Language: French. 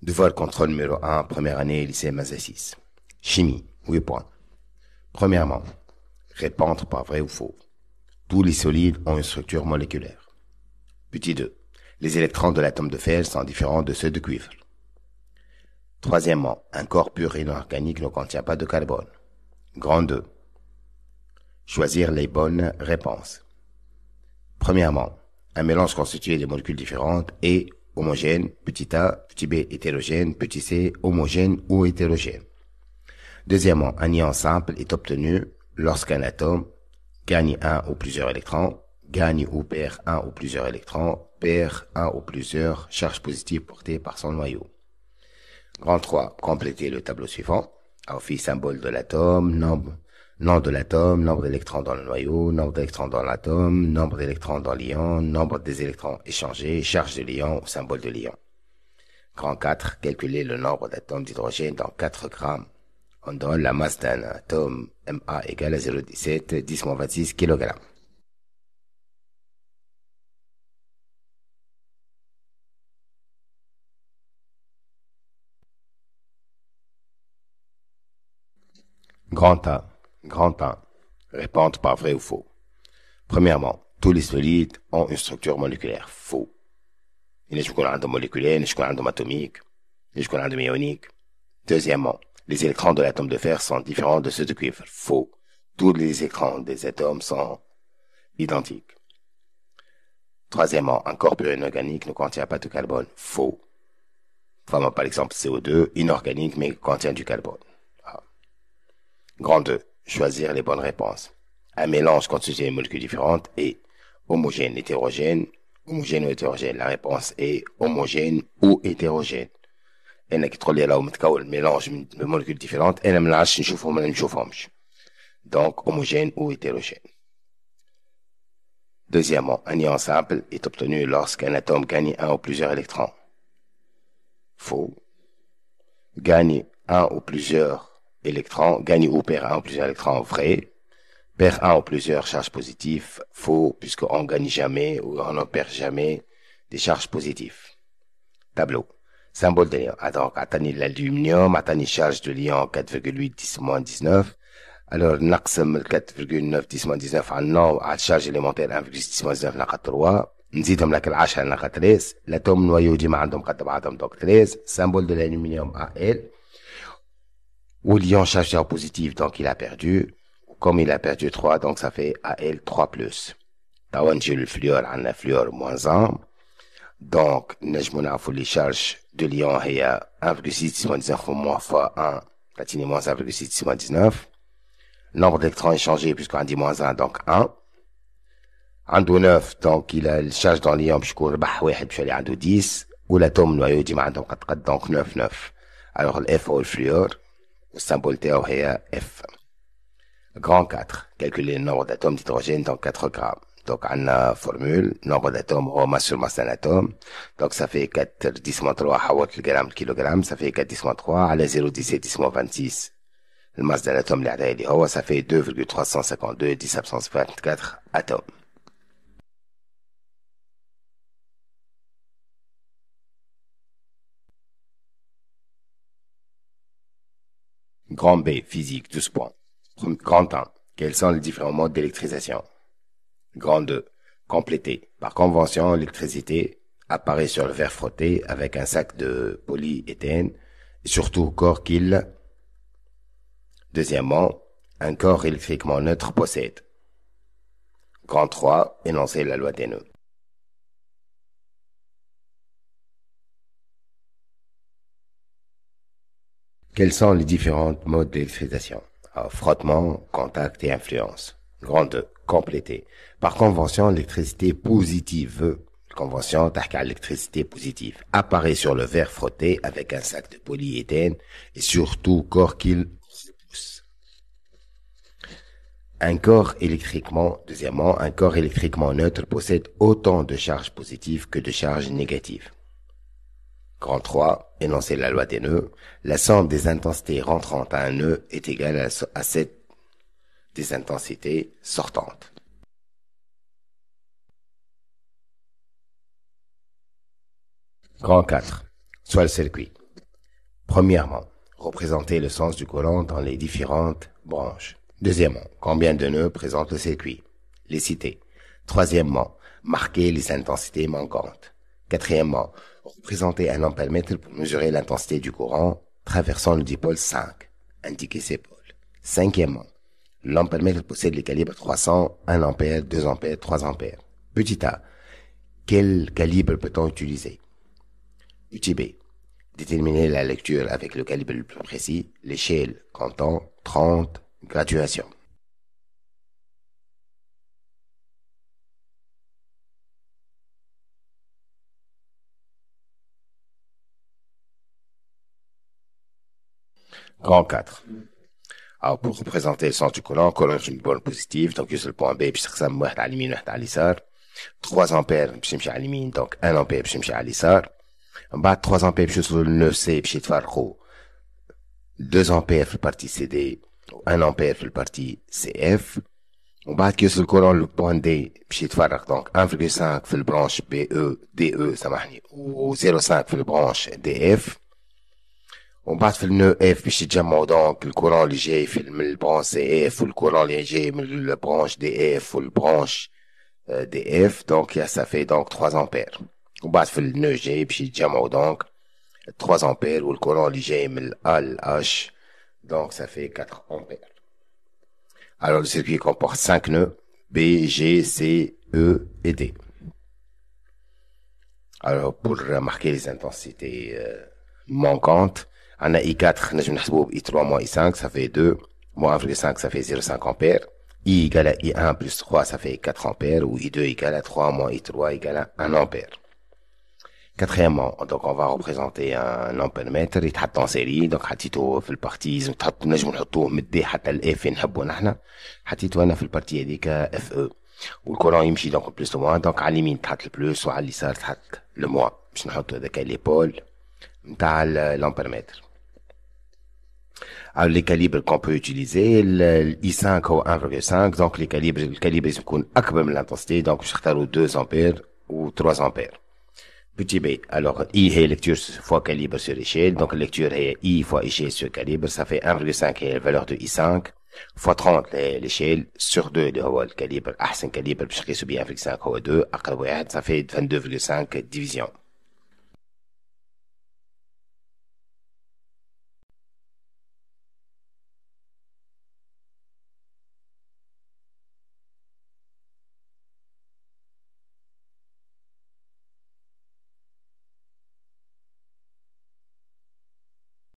Devoir contrôle numéro 1, première année, lycée Mazassis. Chimie, 8 points. Premièrement, répondre par vrai ou faux. Tous les solides ont une structure moléculaire. Petit 2. Les électrons de l'atome de fer sont différents de ceux de cuivre. Troisièmement, un corps pur et inorganique ne contient pas de carbone. Grand 2. Choisir les bonnes réponses. Premièrement, un mélange constitué de molécules différentes est homogène, petit a, petit b hétérogène, petit c homogène ou hétérogène. Deuxièmement, un ion simple est obtenu lorsqu'un atome gagne un ou plusieurs électrons, gagne ou perd un ou plusieurs électrons, perd un ou plusieurs charges positives portées par son noyau. Grand 3, complétez le tableau suivant. Office symbole de l'atome, nom de l'atome, nombre d'électrons dans le noyau, nombre d'électrons dans l'atome, nombre d'électrons dans l'ion, nombre des électrons échangés, charge de l'ion, symbole de l'ion. Grand 4, calculez le nombre d'atomes d'hydrogène dans 4 grammes. On donne la masse d'un atome Ma égale à 0,17, 10-26 kg. Grand A. Grand A. Répondre par vrai ou faux. Premièrement, tous les solides ont une structure moléculaire. Faux. ينجم يكون عندهم moléculaire, ينجم يكون عندهم atomique, ينجم يكون عندهم ionique. Deuxièmement, les électrons de l'atome de fer sont différents de ceux de cuivre. Faux. Tous les électrons des atomes sont identiques. Troisièmement, un corps pur inorganique ne contient pas de carbone. Faux. Enfin, par exemple, CO2, inorganique mais contient du carbone. Ah. Grand 2. Choisir les bonnes réponses. Un mélange constitué de molécules différentes est homogène, hétérogène, homogène ou hétérogène. La réponse est homogène ou hétérogène. انك تقول لي لو متكون ميلانج من molécules différentes انا ما نعرفش نشوفهم ولا نشوفهمش. Donc homogène ou hétérogène. Deuxièmement, un ion simple est obtenu lorsqu'un atome gagne un ou plusieurs électrons. Faux. Gagne un ou plusieurs électrons, gagne ou perd un ou plusieurs électrons, vrai. Perd un ou plusieurs charges positives, faux, puisqu'on gagne jamais ou on ne perd jamais des charges positives. Tableau. Symbole de l'ion. Donc, atteignez l'aluminium, atteignez charge de l'ion 4,8 10-19. Alors, نقسم 4,9 10-19 على النوع على الشارج élémentaire 1,6-19 ناقص 3. نزيدهم لك 10 ناقص 13. الاتوم نويو ديما عندهم قد بعضهم donc 13. Symbole de l'aluminium AL. Où l'ion charge positif, donc il a perdu. Comme il a perdu 3, donc ça fait AL 3+. توا نجي للفلور عندنا فلور moins 1. Donc, نجمو نعرفو les charges de l'ion هي 1,6-19 moins fois 1 تعطيني moins 1,6-19. Nombre d'électrons échangés puisqu'on a dit moins 1 donc 1. عنده 9 donc il a le charge dans l'ion باش يكون ربح واحد باش يولي عنده 10 والاتوم نويو ديما عندهم قد donc 9. Alors الF هو الفلور والسامبول تاعو هي F. Grand 4. Calculer le nombre d'atomes d'hydrogène dans 4 grammes. Donc, on a formule, nombre d'atomes, ou masse sur masse d'un atome. Donc, ça fait 4 10-3 حولت الجرام kilogramme, ça fait 4 10-3 على 0,17 10-26. Le masse d'un atome, ça fait 2,352 10 absence 24 atomes. Grand B, physique, 12 points. Grand 1. Quels sont les différents modes d'électrisation? Grand 2. Complété. Par convention, l'électricité apparaît sur le verre frotté avec un sac de polyéthène et surtout corps qu'il. Deuxièmement, un corps électriquement neutre possède. Grand 3. Énoncer la loi des nœuds. Quels sont les différents modes d'électrisation? Frottement, contact et influence. Grand 2. Complété. Par convention, l'électricité positive, convention تحكي على l'électricité positive, apparaît sur le verre frotté avec un sac de polyéthène et surtout corps qu'il repousse. Deuxièmement, un corps électriquement neutre possède autant de charges positives que de charges négatives. Grand 3. Énoncer la loi des nœuds. La somme des intensités rentrantes à un nœud est égale à cette des intensités sortantes. Grand 4. Soit le circuit. Premièrement, représenter le sens du courant dans les différentes branches. Deuxièmement, combien de nœuds présente le circuit? Les citer. Troisièmement, marquer les intensités manquantes. Quatrièmement, représenter un ampèremètre pour mesurer l'intensité du courant traversant le dipôle 5. Indiquer ces pôles. Cinquièmement, l'ampèremètre possède les calibres 300, 1 ampère, 2 ampères, 3 ampères. Petit a, quel calibre peut-on utiliser? Petit b, déterminer la lecture avec le calibre le plus précis, l'échelle comptant 30 graduations. Grand 4. Alors, pour représenter le sens du courant est une borne positive, donc c'est le point B, puis ça me à l'yamine, à l'yasar. 3 ampères, puis c'est à l'yamine, donc 1 ampère, puis c'est à l'yasar. En bas, 3 ampères, puis c'est le 9C, puis c'est 2 ampères, في البارتي CD, 1 ampère, في البارتي CF. ومن بعد كي يوصل الكورون لو بوان دي باش يتفرق دونك 1,5 في البرانش بي او دي او سامحني و 0,5 في البرانش دي اف. ومن بعد في النو اف باش يتجمعوا دونك الكورون اللي جاي من البرانش سي اف والكورون اللي جاي من البرانش دي اف والبرانش دي اف دونك ça fait donc 3 ampères. ومن بعد في النو جاي باش يتجمعوا دونك 3 ampères والكورون اللي جاي من الA للH donc ça fait 4 ampères. Alors, le circuit comporte 5 nœuds, B, G, C, E et D. Alors, pour marquer les intensités manquantes, on a I4, I3 moins I5, ça fait 2, moins 1,5, ça fait 0,5 ampères. I égale à I1 plus 3, ça fait 4 ampères, ou I2 égale à 3 moins I3 égale à 1 ampère. Quatrièmement, donc on va représenter un ampèremètre يتحط en série donc حطيته في البارتي تحط نجم نحطوه من D حتى ال F نحبوا نحنا حطيته انا في البارتي هذيك F E والكورون يمشي donc بلوس لو موان donc على اليمين تحط البلوس وعلى اليسار تحط لو موان باش نحطوا هذاك لي بول نتاع l'ampèremètre. Alors les calibres qu'on peut utiliser le I5 هو 1,5 donc الكاليبر لازم يكون اكبر من l'intensité donc باش نختاروا 2 ampères ou 3 ampères. Petit b, alors I est lecture fois calibre sur échelle, donc lecture est I fois échelle sur calibre, ça fait 1,5 est la valeur de I5, fois 30 l'échelle, sur 2 le calibre, أحسن calibre باش نقيسو بيه 1,5 هو 2, أقرب واحد, ça fait 22,5 division.